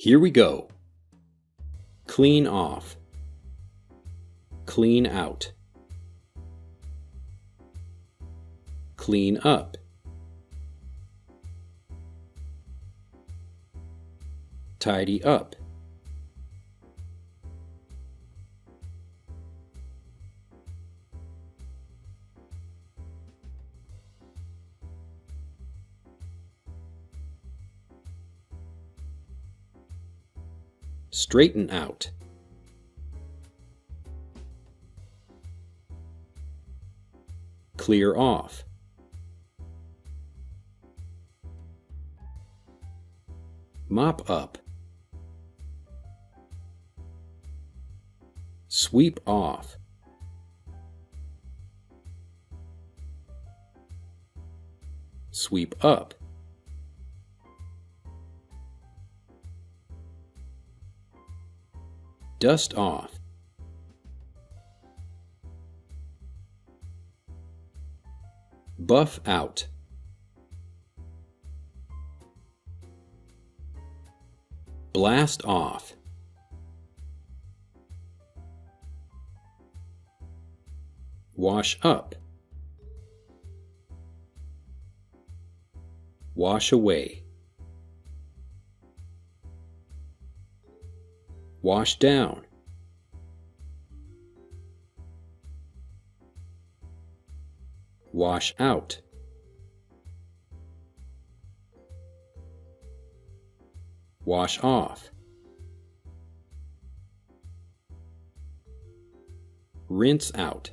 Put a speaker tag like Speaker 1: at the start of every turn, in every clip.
Speaker 1: Here we go. Clean off. Clean out. Clean up. Tidy up. Straighten out. Clear off. Mop up. Sweep off. Sweep up. Dust off. Buff out. Blast off. Wash up. Wash away. Wash down. Wash out. Wash off. Rinse out.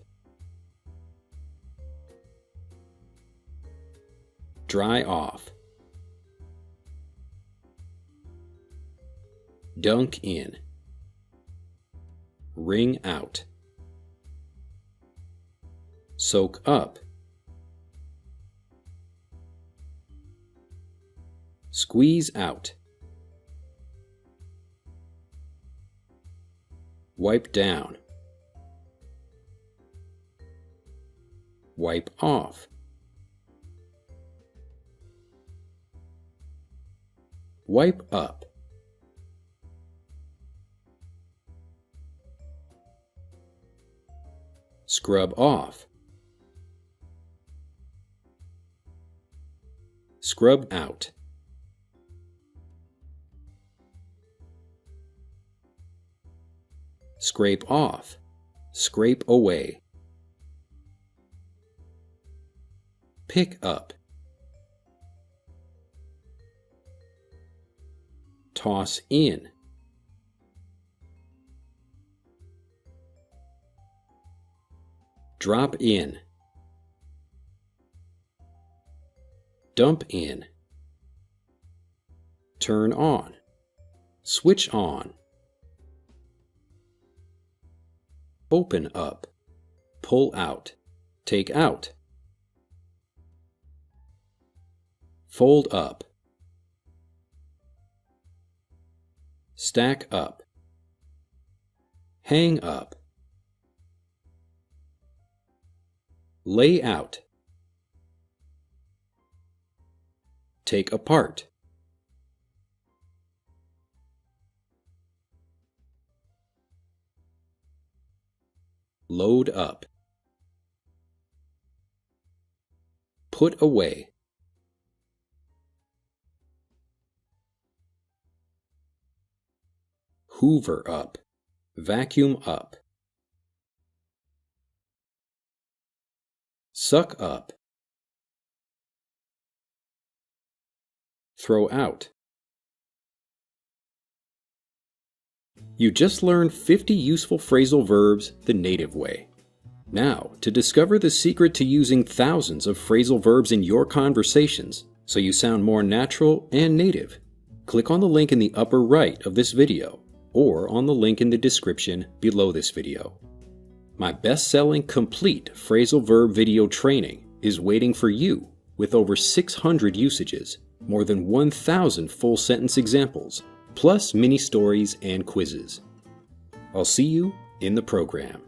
Speaker 1: Dry off. Dunk in. Wring out. Soak up. Squeeze out. Wipe down. Wipe off. Wipe up. Scrub off. Scrub out. Scrape off. Scrape away. Pick up. Toss in. Drop in. Dump in. Turn on. Switch on. Open up. Pull out. Take out. Fold up. Stack up. Hang up. Lay out. Take apart. Load up. Put away. Hoover up. Vacuum up. Suck up. Throw out. You just learned 50 useful phrasal verbs the native way. Now, to discover the secret to using thousands of phrasal verbs in your conversations so you sound more natural and native, click on the link in the upper right of this video or on the link in the description below this video. My best-selling complete phrasal verb video training is waiting for you with over 600 usages, more than 1,000 full sentence examples, plus mini stories and quizzes. I'll see you in the program.